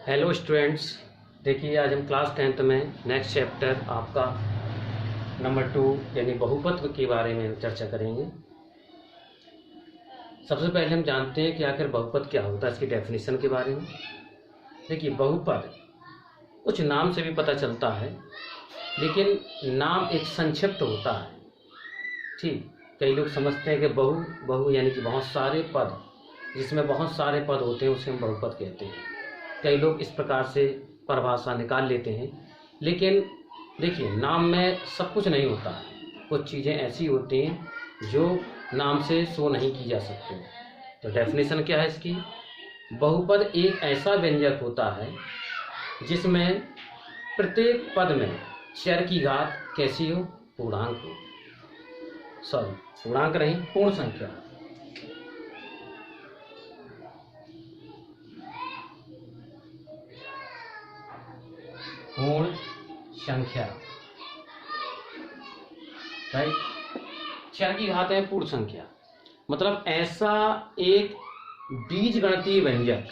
Hello students, देखिए आज हम क्लास 10th में नेक्स्ट चैप्टर आपका नंबर 2 यानी बहुपद के बारे में चर्चा करेंगे। सबसे पहले हम जानते हैं कि आखिर बहुपद क्या होता है, इसकी डेफिनेशन के बारे में। देखिए, बहुपद कुछ नाम से भी पता चलता है, लेकिन नाम एक संक्षिप्त होता है। ठीक, कई लोग समझते हैं कि बहु यानी कि बहुत सारे पद, जिसमें बहुत सारे पद होते हैं उसे हम बहुपद कहते हैं। कई लोग इस प्रकार से परिभाषा निकाल लेते हैं, लेकिन देखिए नाम में सब कुछ नहीं होता है। कुछ चीज़ें ऐसी होती हैं जो नाम से शो नहीं की जा सकती। तो डेफिनेशन क्या है इसकी? बहुपद एक ऐसा व्यंजक होता है जिसमें प्रत्येक पद में चर की घात कैसी हो? पूर्णांक हो। पूर्णांक नहीं, पूर्ण संख्या। पूर्ण संख्या, राइट। चर की घात है पूर्ण संख्या, मतलब ऐसा एक बीजगणितीय व्यंजक।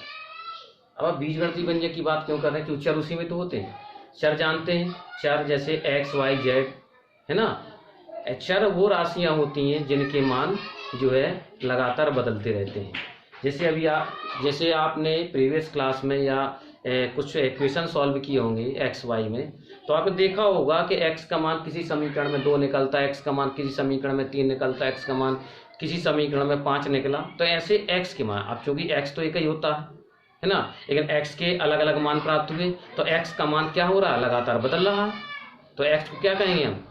अब बीजगणितीय व्यंजक की बात क्यों कर रहे हैं? क्योंकि चर उसी में तो होते हैं। चर जानते हैं, चर जैसे एक्स वाई जेड, है ना। चर वो राशियां होती हैं जिनके मान जो है लगातार बदलते रहते हैं। जैसे आपने प्रीवियस क्लास में या कुछ इक्वेशन सॉल्व किए होंगे एक्स वाई में, तो आपने देखा होगा कि एक्स का मान किसी समीकरण में 2 निकलता है, एक्स का मान किसी समीकरण में 3 निकलता है, एक्स का मान किसी समीकरण में 5 निकला। तो ऐसे एक्स के मान, अब चूंकि एक्स तो एक ही होता है ना, लेकिन एक्स के अलग अलग मान प्राप्त हुए, तो एक्स का मान क्या हो रहा है? लगातार बदल रहा है। तो एक्स को क्या कहेंगे हम?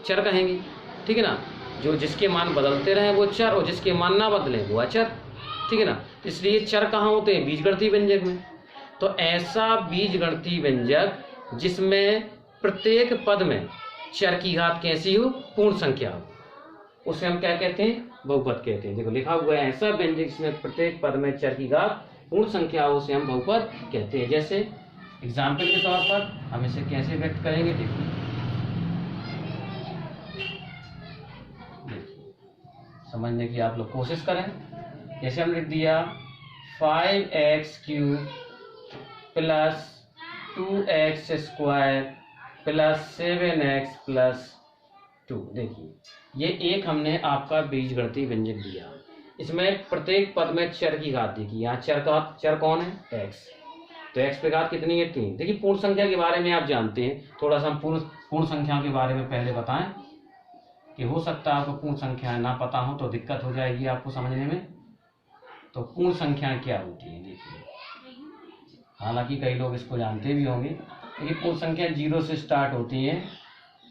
चर कहेंगे, ठीक है ना। जो जिसके मान बदलते रहे वो चर, और जिसके मान ना बदले वो अचर, ठीक है ना। इसलिए चर कहाँ होते हैं? बीजगणितीय व्यंजक में। तो ऐसा बीजगणितीय व्यंजक जिसमें प्रत्येक पद में चर की घात कैसी हो? पूर्ण संख्या हो, उसे हम क्या कहते हैं? बहुपद कहते हैं। देखो लिखा हुआ है, ऐसा व्यंजक जिसमें प्रत्येक पद में चर की घात पूर्ण संख्या हो, उसे हम बहुपद कहते हैं। जैसे एग्जाम्पल के तौर पर हम इसे कैसे व्यक्त करेंगे? देखिए, समझने की आप लोग कोशिश करें। जैसे हम लिख दिया 5x³ plus 2x² plus 7x+2। देखिए, ये एक हमने आपका बीजगणितीय व्यंजक दिया। इसमें प्रत्येक पद में चर की घात देखिए। यहाँ चर कौन है? x। तो x पे घात कितनी है? 3। देखिए, पूर्ण संख्या के बारे में आप जानते हैं, थोड़ा सा हम पूर्ण संख्याओं के बारे में पहले बताएं कि हो सकता है आपको पूर्ण संख्या ना पता हो तो दिक्कत हो जाएगी आपको समझने में। तो पूर्ण संख्या क्या होती है? देखिए, हालांकि कई लोग इसको जानते भी होंगे, लेकिन पूर्ण संख्या 0 से स्टार्ट होती है,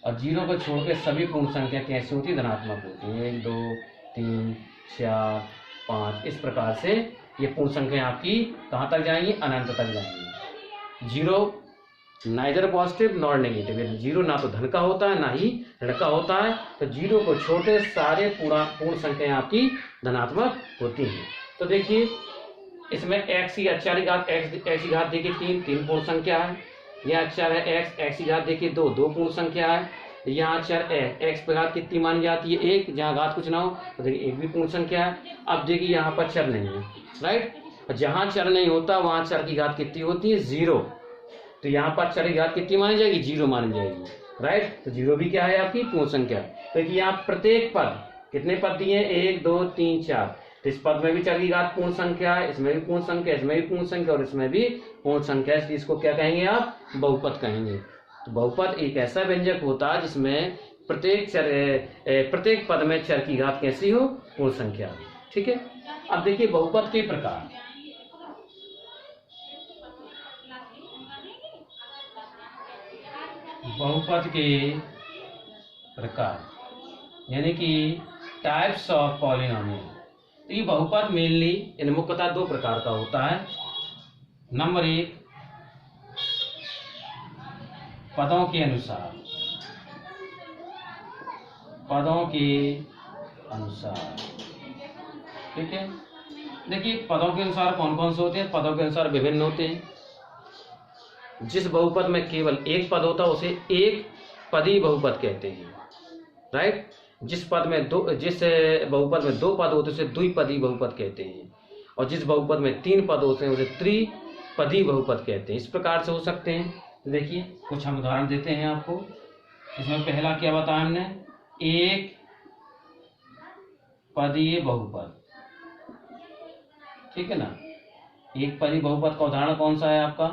और 0 को छोड़ के सभी पूर्ण संख्या कैसी होती है? धनात्मक होती है। 1 2 3 4 5, इस प्रकार से ये पूर्ण संख्या आपकी कहाँ तक जाएंगी? अनंत तक जाएंगी। 0 नाइदर पॉजिटिव नॉर नेगेटिव, 0 ना तो धन का होता है ना ही ऋण का होता है। तो 0 को छोटे सारे पूर्ण संख्या आपकी धनात्मक होती हैं। तो देखिए, इसमें x की अक्षर की घात x की घात देखिए 3 पूर्ण संख्या है। यह अक्षर है x की घात देखिए 2 पूर्ण संख्या है। यहाँ अक्षर x पे घात कितनी मानी जाती है? 1। जहाँ घात कुछ ना हो तो देखिए 1 भी पूर्ण संख्या है। अब देखिए यहाँ पर चर नहीं है, राइट। जहाँ चर नहीं होता वहाँ चर की घात कितनी होती है? 0। तो यहाँ पर चर की घात कितनी मानी जाएगी? 0 मानी जाएगी, राइट। तो 0 भी क्या है? आपकी पूर्ण संख्या। तो यहाँ प्रत्येक पद, कितने पद दिए? 1 2 3 4। तो इस पद में भी चर की घात पूर्ण संख्या है, इसमें भी पूर्ण संख्या, इसमें भी पूर्ण संख्या, और इसमें भी पूर्ण संख्या। इसलिए इसको क्या कहेंगे आप? बहुपद कहेंगे। तो बहुपद एक ऐसा व्यंजक होता है जिसमें प्रत्येक पद में चर की घात कैसी हो? पूर्ण संख्या हो, ठीक है। अब देखिए बहुपद के प्रकार। बहुपद के प्रकार यानी कि टाइप्स ऑफ पॉलिनोमियल। तो ये बहुपद मेनली मुख्यतः 2 प्रकार का होता है। नंबर 1, पदों के अनुसार। ठीक है। देखिए, पदों के अनुसार कौन कौन से होते हैं? पदों के अनुसार विभिन्न होते हैं। जिस बहुपद में केवल एक पद होता है उसे एक पदी बहुपद कहते हैं, राइट। जिस बहुपद में 2 पद होते हैं उसे द्विपदी बहुपद कहते हैं, और जिस बहुपद में 3 पद होते हैं उसे पदी बहुपद कहते हैं। इस प्रकार से हो सकते हैं। तो देखिए कुछ हम उदाहरण देते हैं आपको। इसमें पहला क्या बताया हमने, एक पदीय बहुपद, ठीक है ना। एक पदीय बहुपद का उदाहरण कौन सा है आपका,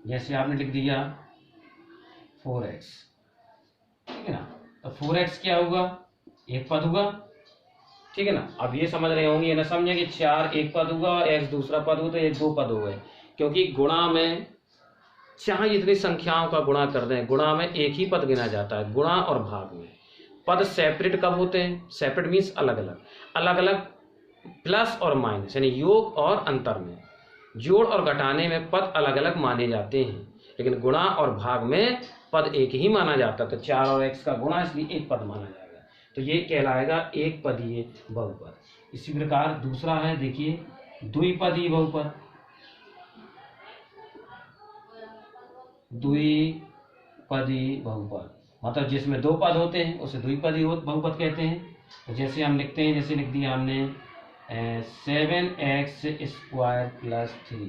जैसे आपने लिख दिया 4x, ठीक है ना। तो 4x क्या होगा, एक पद होगा, ठीक है ना। अब ये समझ रहे होंगे, ये ना समझे कि 4 एक पद होगा और x दूसरा पद हो तो ये दो पद हो गए, क्योंकि गुणा में चाहे जितनी संख्याओं का गुणा कर दें, गुणा में एक ही पद गिना जाता है। गुणा और भाग में पद सेपरेट कब होते हैं, सेपरेट मीन्स अलग अलग, अलग अलग प्लस और माइनस यानी योग और अंतर में, जोड़ और घटाने में पद अलग अलग माने जाते हैं, लेकिन गुणा और भाग में पद एक ही माना जाता है। तो 4 और x का गुणा, इसलिए एक पद माना जाएगा, तो ये कहलाएगा एक पदीय बहुपद। इसी प्रकार दूसरा है, देखिए द्विपदीय बहुपद। द्विपदीय बहुपद मतलब जिसमें दो पद होते हैं उसे द्विपदीय बहुपद कहते हैं। तो जैसे हम लिखते हैं, जैसे लिख दिया हमने 7x स्क्वायर प्लस 3।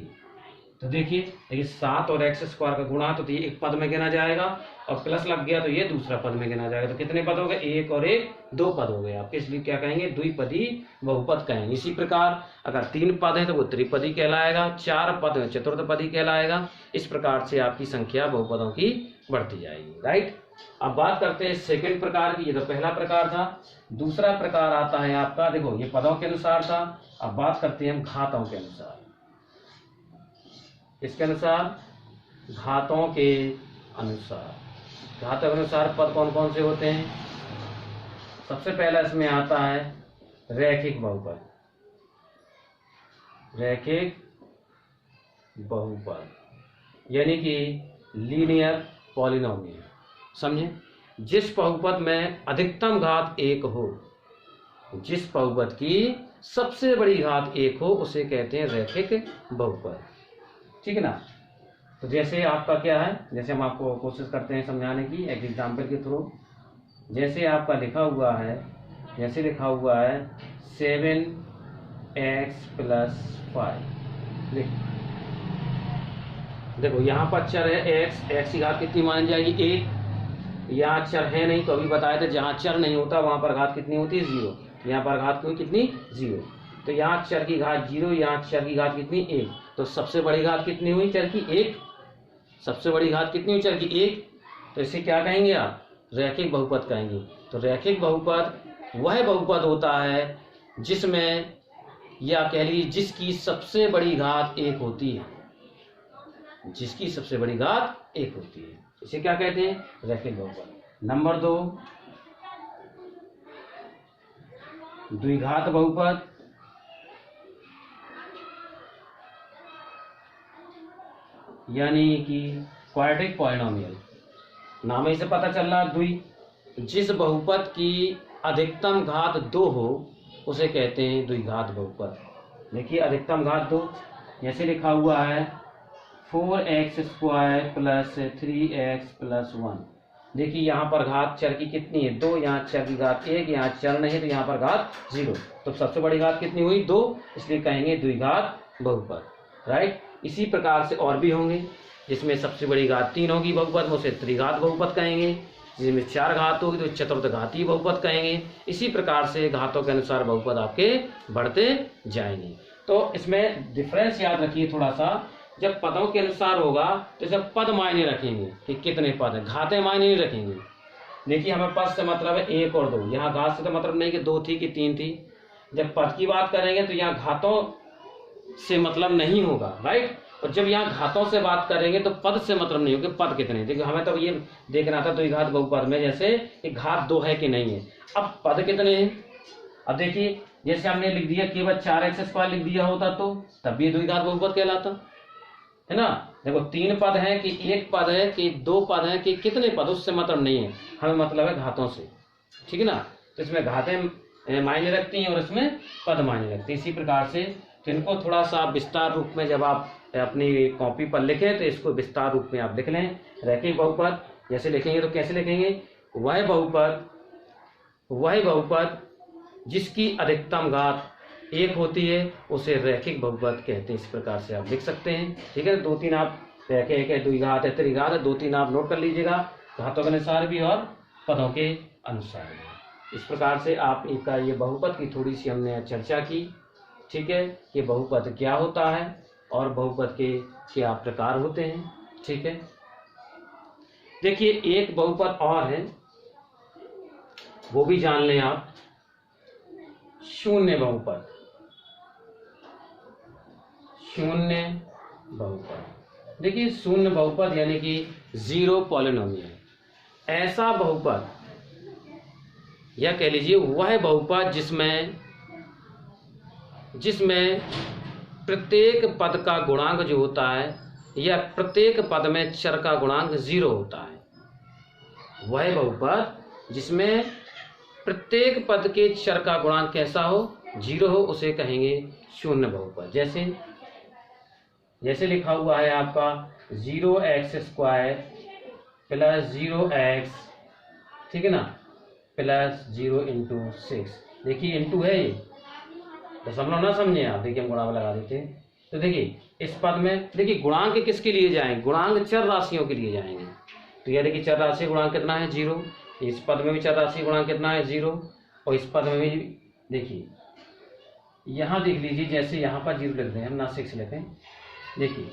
तो देखिए 7 और x स्क्वायर का गुणा तो ये एक पद में गिना जाएगा, और प्लस लग गया तो ये दूसरा पद में गिना जाएगा। तो कितने पद हो गए, एक और एक, दो पद हो गए आपके, इसलिए क्या कहेंगे, द्विपदीय बहुपद कहेंगे। इसी प्रकार अगर 3 पद है तो वो त्रिपदी कहलाएगा, 4 पद है चतुर्थपदी कहलाएगा। इस प्रकार से आपकी संख्या बहुपदों की बढ़ती जाएगी, राइट। अब बात करते हैं सेकंड प्रकार की। ये तो पहला प्रकार था। दूसरा प्रकार आता है आपका, देखो ये पदों के अनुसार था, अब बात करते हैं हम घातों के अनुसार। इसके अनुसार, घातों के अनुसार, घातों के अनुसार पद कौन कौन से होते हैं। सबसे पहला इसमें आता है रैखिक बहुपद। रैखिक बहुपद यानी कि लीनियर पॉलिनोमियल, समझे। जिस बहुपद में अधिकतम घात 1 हो, जिस बहुपद की सबसे बड़ी घात 1 हो, उसे कहते हैं रैखिक बहुपद, ठीक है ना। तो जैसे आपका क्या है, जैसे हम आपको कोशिश करते हैं समझाने की एक एग्जाम्पल के थ्रू। जैसे आपका लिखा हुआ है, जैसे लिखा हुआ है 7x प्लस 5। देखो यहाँ पर चर है x की घात कितनी मानी जाएगी, 1। यहाँ चर है नहीं, तो अभी बताया था जहाँ चर नहीं होता वहां पर घात कितनी होती है, 0। यहाँ पर घात कितनी, 0। तो यहाँ चर की घात 0, यहाँ चर की घात कितनी, 1। तो सबसे बड़ी घात कितनी हुई, चर की 1। सबसे बड़ी घात कितनी हुई, चर की 1। तो इसे क्या कहेंगे आप, रैखिक बहुपद कहेंगे। तो रैखिक बहुपद वह बहुपद होता है जिसमें, या कह लीजिए जिसकी सबसे बड़ी घात 1 होती है, जिसकी सबसे बड़ी घात 1 होती है, इसे क्या कहते हैं, रैखिक बहुपद। नंबर 2 द्विघात बहुपद। यानी कि क्वाड्रेटिक पॉलिनोमियल, नाम ही से पता चल रहा, द्वि। जिस बहुपद की अधिकतम घात 2 हो उसे कहते हैं द्विघात बहुपद। देखिए अधिकतम घात 2, जैसे लिखा हुआ है 4x square plus 3x plus 1। देखिए यहाँ पर घात चर की कितनी है, 2। यहाँ चर की घात 1, यहाँ चर नहीं है तो यहाँ पर घात 0। तो सबसे बड़ी घात कितनी हुई, 2, इसलिए कहेंगे द्विघात बहुपद, राइट। इसी प्रकार से और भी होंगे, जिसमें सबसे बड़ी घात 3 होगी बहुपद में, उसे त्रिघात बहुपद कहेंगे। जिसमें 4 घात होगी तो चतुर्थघातीय बहुपद कहेंगे। इसी प्रकार से घातों के अनुसार बहुपद आपके बढ़ते जाएंगे। तो इसमें डिफरेंस याद रखिए थोड़ा सा, जब पदों के अनुसार होगा तो जब पद मायने रखेंगे कि कितने पद हैं, घातें मायने नहीं रखेंगे। देखिए हमें पद से मतलब है 1 और 2, यहाँ घात से तो मतलब नहीं कि 2 थी कि 3 थी। जब पद की बात करेंगे तो यहाँ घातों से मतलब नहीं होगा, राइट। और जब यहाँ घातों से बात करेंगे तो पद से मतलब नहीं होगा, पद कितने। देखिए हमें तो ये देखना था द्विघात बहुपद में जैसे कि घात 2 है कि नहीं है, अब पद कितने हैं। अब देखिए जैसे हमने लिख दिया केवल 4x स्क्वायर लिख दिया होता तो तब भी द्विघात बहुपद कहलाता है ना। देखो 3 पद है कि 1 पद है कि 2 पद है कि कितने पद, उससे मतलब नहीं है, हमें मतलब है घातों से, ठीक है ना। तो इसमें घातें मायने रखती हैं और इसमें पद मायने रखती हैं। इसी प्रकार से तो इनको थोड़ा सा विस्तार रूप में जब आप अपनी कॉपी पर लिखें तो इसको विस्तार रूप में आप लिख लें। रैखिक बहुपद जैसे लिखेंगे तो कैसे लिखेंगे, वह बहुपद जिसकी अधिकतम घात एक होती है उसे रैखिक बहुपद कहते हैं। इस प्रकार से आप लिख सकते हैं। ठीक है, 2 3 आप रैखिक है, द्विघात है, त्रिघात है, 2 3 आप नोट कर लीजिएगा, घातों के अनुसार भी और पदों के अनुसार भी। इस प्रकार से आप इसका ये बहुपद की थोड़ी सी हमने चर्चा की। ठीक है, ये बहुपद क्या होता है और बहुपद के क्या प्रकार होते हैं। ठीक है, देखिए एक बहुपद और है, वो भी जान लें आप, शून्य बहुपद। शून्य बहुपद, देखिए शून्य बहुपद यानी कि जीरो पॉलिनोमियल, ऐसा बहुपद या कह लीजिए वह बहुपद जिसमें प्रत्येक पद का गुणांक जो होता है या प्रत्येक पद में चर का गुणांक 0 होता है। वह बहुपद जिसमें प्रत्येक पद के चर का गुणांक कैसा हो, 0 हो, उसे कहेंगे शून्य बहुपद। जैसे लिखा हुआ है आपका 0x² प्लस 0x, ठीक है ना, प्लस 0 × 6। देखिए इंटू है, ये दशमलव ना समझे आप, देखिए हम गुणांक लगा देते हैं। तो देखिए इस पद में देखिए गुणांक किसके लिए जाएंगे, गुणांक चर राशियों के लिए जाएंगे। तो यह देखिए चर राशि गुणांक कितना है, 0। इस पद में भी चर राशि गुणांक कितना है, 0। और इस पद में भी देखिए यहाँ देख लीजिए, जैसे यहाँ पर 0 लिख रहे हैं हम, ना 6 लिखें। देखिए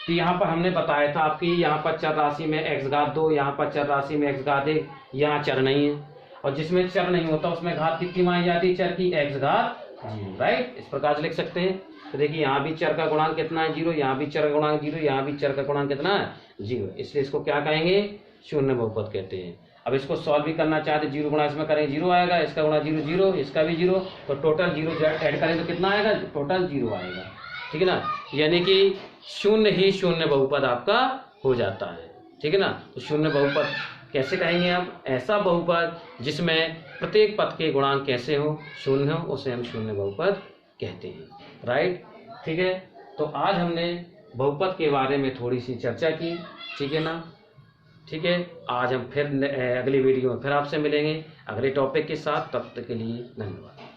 तो यहाँ पर हमने बताया था आपकी, यहाँ पर चर राशि में x घात 2, यहाँ पर चर राशि में x घात 1, यहाँ चर नहीं है। और जिसमें चर नहीं होता उसमें घात कितनी मानी जाती है, चर की x घात 0, राइट। इस प्रकार से लिख सकते हैं। तो देखिए यहाँ भी चर का गुणांक कितना है, 0, यहाँ भी चर का गुणांक 0, यहाँ भी चर का गुणांक कितना है, 0। इसलिए इसको क्या कहेंगे, शून्य बहुपद कहते हैं। अब इसको सॉल्व भी करना चाहते, 0 गुणा इसमें करेंगे 0 आएगा, इसका गुणा 0 0, इसका भी 0, तो टोटल 0 ऐड करें तो कितना आएगा, टोटल 0 आएगा। ठीक है ना, यानी कि शून्य ही शून्य बहुपद आपका हो जाता है। ठीक है ना, तो शून्य बहुपद कैसे कहेंगे आप, ऐसा बहुपद जिसमें प्रत्येक पद के गुणांक कैसे हो, शून्य हो, उसे हम शून्य बहुपद कहते हैं, राइट। ठीक है, तो आज हमने बहुपद के बारे में थोड़ी सी चर्चा की। ठीक है ना, ठीक है, आज हम फिर अगली वीडियो में फिर आपसे मिलेंगे अगले टॉपिक के साथ। तब तक के लिए धन्यवाद।